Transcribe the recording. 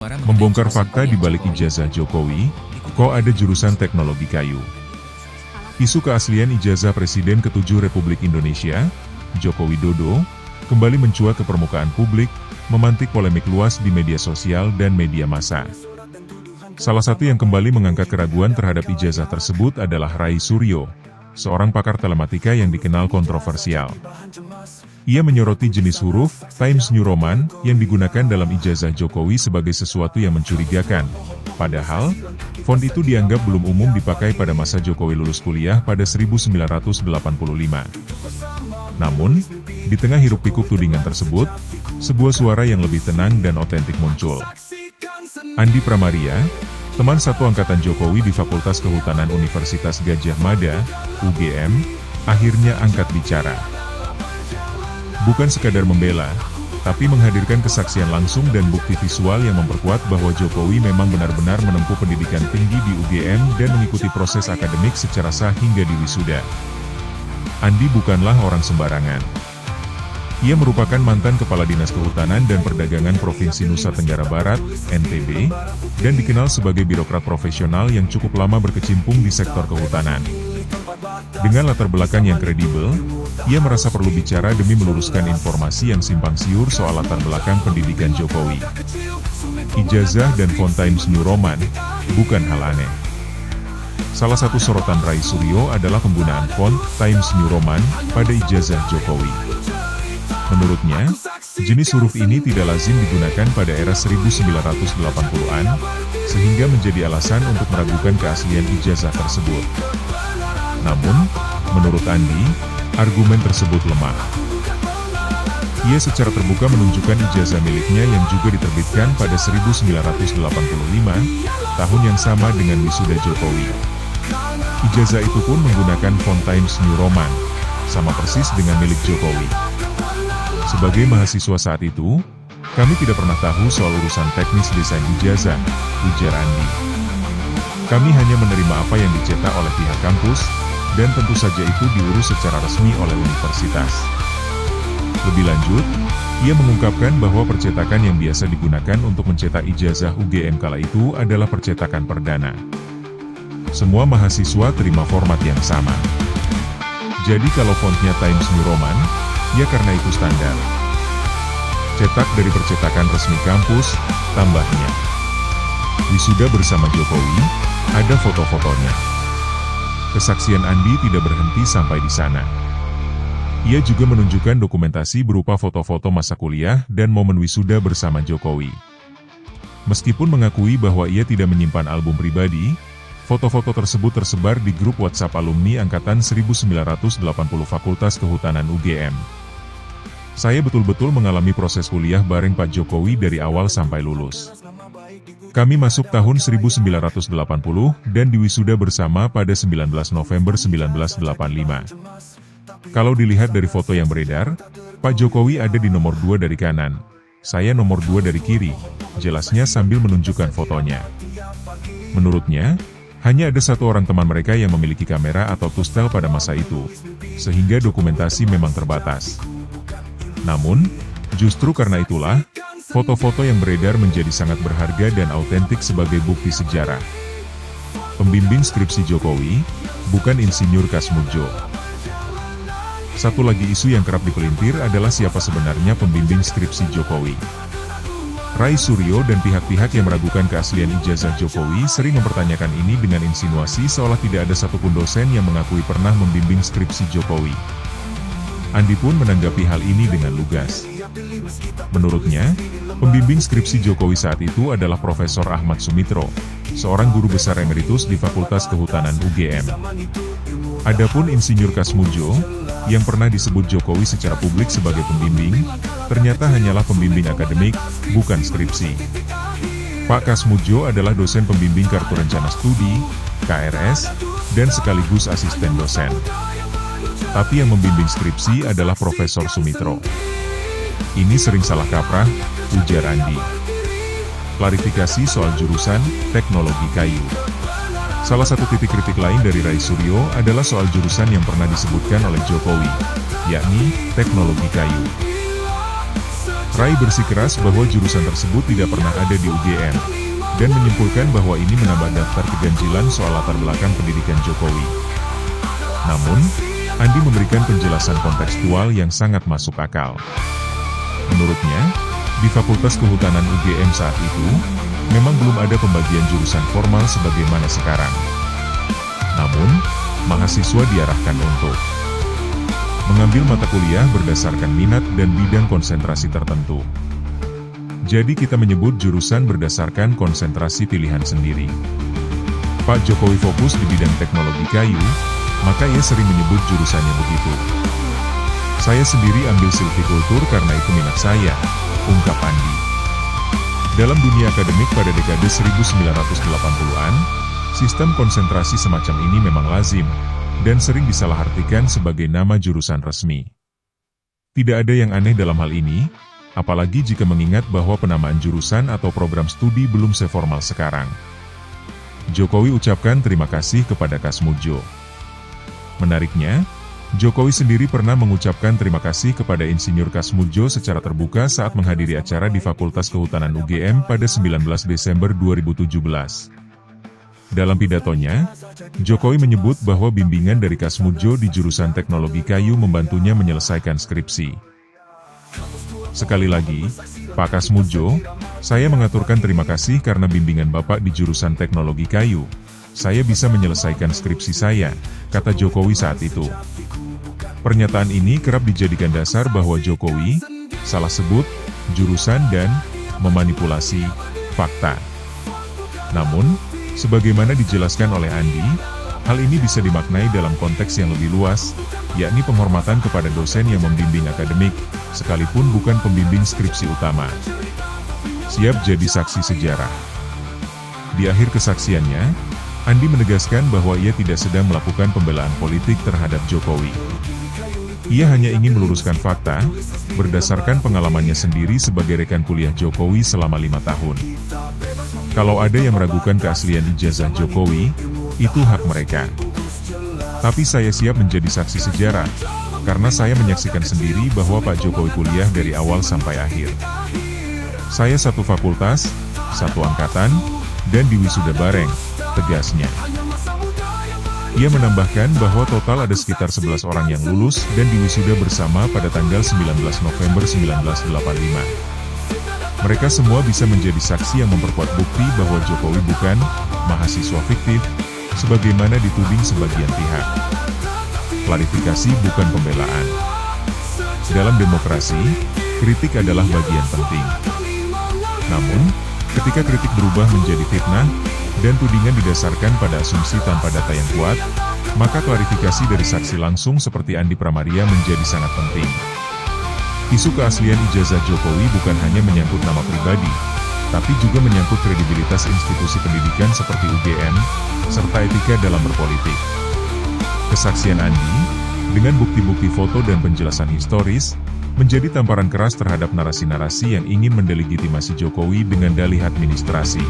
Membongkar fakta di balik ijazah Jokowi, kok ada jurusan teknologi kayu. Isu keaslian ijazah Presiden ke-7 Republik Indonesia, Joko Widodo, kembali mencuat ke permukaan publik, memantik polemik luas di media sosial dan media massa. Salah satu yang kembali mengangkat keraguan terhadap ijazah tersebut adalah Ray Suryo, seorang pakar telematika yang dikenal kontroversial. Ia menyoroti jenis huruf Times New Roman yang digunakan dalam ijazah Jokowi sebagai sesuatu yang mencurigakan. Padahal, font itu dianggap belum umum dipakai pada masa Jokowi lulus kuliah pada 1985. Namun, di tengah hiruk-pikuk tudingan tersebut, sebuah suara yang lebih tenang dan otentik muncul. Andi Pramaria, teman satu angkatan Jokowi di Fakultas Kehutanan Universitas Gadjah Mada, UGM, akhirnya angkat bicara. Bukan sekadar membela, tapi menghadirkan kesaksian langsung dan bukti visual yang memperkuat bahwa Jokowi memang benar-benar menempuh pendidikan tinggi di UGM dan mengikuti proses akademik secara sah hingga di wisuda. Andi bukanlah orang sembarangan. Ia merupakan mantan Kepala Dinas Kehutanan dan Perdagangan Provinsi Nusa Tenggara Barat, NTB, dan dikenal sebagai birokrat profesional yang cukup lama berkecimpung di sektor kehutanan. Dengan latar belakang yang kredibel, ia merasa perlu bicara demi meluruskan informasi yang simpang siur soal latar belakang pendidikan Jokowi. Ijazah dan font Times New Roman, bukan hal aneh. Salah satu sorotan Ray Suryo adalah penggunaan font Times New Roman pada ijazah Jokowi. Menurutnya, jenis huruf ini tidak lazim digunakan pada era 1980-an, sehingga menjadi alasan untuk meragukan keaslian ijazah tersebut. Namun, menurut Andi, argumen tersebut lemah. Ia secara terbuka menunjukkan ijazah miliknya yang juga diterbitkan pada 1985, tahun yang sama dengan wisuda Jokowi. Ijazah itu pun menggunakan font Times New Roman, sama persis dengan milik Jokowi. Sebagai mahasiswa saat itu, kami tidak pernah tahu soal urusan teknis desain ijazah, ujar Andi. Kami hanya menerima apa yang dicetak oleh pihak kampus, dan tentu saja itu diurus secara resmi oleh universitas. Lebih lanjut, ia mengungkapkan bahwa percetakan yang biasa digunakan untuk mencetak ijazah UGM kala itu adalah percetakan perdana. Semua mahasiswa terima format yang sama. Jadi kalau fontnya Times New Roman, ya karena itu standar. Cetak dari percetakan resmi kampus, tambahnya. Wisuda bersama Jokowi, ada foto-fotonya. Kesaksian Andi tidak berhenti sampai di sana. Ia juga menunjukkan dokumentasi berupa foto-foto masa kuliah dan momen wisuda bersama Jokowi. Meskipun mengakui bahwa ia tidak menyimpan album pribadi, foto-foto tersebut tersebar di grup WhatsApp alumni Angkatan 1980 Fakultas Kehutanan UGM. Saya betul-betul mengalami proses kuliah bareng Pak Jokowi dari awal sampai lulus. Kami masuk tahun 1980 dan diwisuda bersama pada 19 November 1985. Kalau dilihat dari foto yang beredar, Pak Jokowi ada di nomor 2 dari kanan. Saya nomor 2 dari kiri, jelasnya sambil menunjukkan fotonya. Menurutnya, hanya ada satu orang teman mereka yang memiliki kamera atau tustel pada masa itu, sehingga dokumentasi memang terbatas. Namun, justru karena itulah, foto-foto yang beredar menjadi sangat berharga dan autentik sebagai bukti sejarah. Pembimbing skripsi Jokowi, bukan Insinyur Kasmudjo. Satu lagi isu yang kerap dipelintir adalah siapa sebenarnya pembimbing skripsi Jokowi. Ray Suryo dan pihak-pihak yang meragukan keaslian ijazah Jokowi sering mempertanyakan ini dengan insinuasi seolah tidak ada satupun dosen yang mengakui pernah membimbing skripsi Jokowi. Andi pun menanggapi hal ini dengan lugas. Menurutnya, pembimbing skripsi Jokowi saat itu adalah Profesor Ahmad Sumitro, seorang guru besar emeritus di Fakultas Kehutanan UGM. Adapun Insinyur Kasmudjo, yang pernah disebut Jokowi secara publik sebagai pembimbing, ternyata hanyalah pembimbing akademik, bukan skripsi. Pak Kasmudjo adalah dosen pembimbing Kartu Rencana Studi, KRS, dan sekaligus asisten dosen. Tapi yang membimbing skripsi adalah Profesor Sumitro. Ini sering salah kaprah, ujar Andi. Klarifikasi soal jurusan teknologi kayu. Salah satu titik kritik lain dari Ray Suryo adalah soal jurusan yang pernah disebutkan oleh Jokowi, yakni teknologi kayu. Rai bersikeras bahwa jurusan tersebut tidak pernah ada di UGM, dan menyimpulkan bahwa ini menambah daftar keganjilan soal latar belakang pendidikan Jokowi. Namun, Andi memberikan penjelasan kontekstual yang sangat masuk akal. Menurutnya, di Fakultas Kehutanan UGM saat itu, memang belum ada pembagian jurusan formal sebagaimana sekarang. Namun, mahasiswa diarahkan untuk mengambil mata kuliah berdasarkan minat dan bidang konsentrasi tertentu. Jadi kita menyebut jurusan berdasarkan konsentrasi pilihan sendiri. Pak Jokowi fokus di bidang teknologi kayu, maka ia sering menyebut jurusannya begitu. Saya sendiri ambil silvikultur karena itu minat saya, ungkap Andi. Dalam dunia akademik pada dekade 1980-an, sistem konsentrasi semacam ini memang lazim, dan sering disalahartikan sebagai nama jurusan resmi. Tidak ada yang aneh dalam hal ini, apalagi jika mengingat bahwa penamaan jurusan atau program studi belum seformal sekarang. Jokowi ucapkan terima kasih kepada Kasmudjo. Menariknya, Jokowi sendiri pernah mengucapkan terima kasih kepada Insinyur Kasmudjo secara terbuka saat menghadiri acara di Fakultas Kehutanan UGM pada 19 Desember 2017. Dalam pidatonya, Jokowi menyebut bahwa bimbingan dari Kasmudjo di jurusan teknologi kayu membantunya menyelesaikan skripsi. Sekali lagi, Pak Kasmudjo, saya mengaturkan terima kasih karena bimbingan Bapak di jurusan teknologi kayu. Saya bisa menyelesaikan skripsi saya, kata Jokowi saat itu. Pernyataan ini kerap dijadikan dasar bahwa Jokowi salah sebut jurusan dan memanipulasi fakta. Namun, sebagaimana dijelaskan oleh Andi, hal ini bisa dimaknai dalam konteks yang lebih luas, yakni penghormatan kepada dosen yang membimbing akademik, sekalipun bukan pembimbing skripsi utama. Siap jadi saksi sejarah. Di akhir kesaksiannya, Andi menegaskan bahwa ia tidak sedang melakukan pembelaan politik terhadap Jokowi. Ia hanya ingin meluruskan fakta, berdasarkan pengalamannya sendiri sebagai rekan kuliah Jokowi selama 5 tahun. Kalau ada yang meragukan keaslian ijazah Jokowi, itu hak mereka. Tapi saya siap menjadi saksi sejarah, karena saya menyaksikan sendiri bahwa Pak Jokowi kuliah dari awal sampai akhir. Saya satu fakultas, satu angkatan, dan di wisuda bareng, tegasnya. Ia menambahkan bahwa total ada sekitar 11 orang yang lulus dan diwisuda bersama pada tanggal 19 November 1985. Mereka semua bisa menjadi saksi yang memperkuat bukti bahwa Jokowi bukan mahasiswa fiktif, sebagaimana dituding sebagian pihak. Klarifikasi bukan pembelaan. Dalam demokrasi, kritik adalah bagian penting. Namun, ketika kritik berubah menjadi fitnah, dan tudingan didasarkan pada asumsi tanpa data yang kuat, maka klarifikasi dari saksi langsung seperti Andi Pramaria menjadi sangat penting. Isu keaslian ijazah Jokowi bukan hanya menyangkut nama pribadi, tapi juga menyangkut kredibilitas institusi pendidikan seperti UGM, serta etika dalam berpolitik. Kesaksian Andi, dengan bukti-bukti foto dan penjelasan historis, menjadi tamparan keras terhadap narasi-narasi yang ingin mendelegitimasi Jokowi dengan dalih administrasi.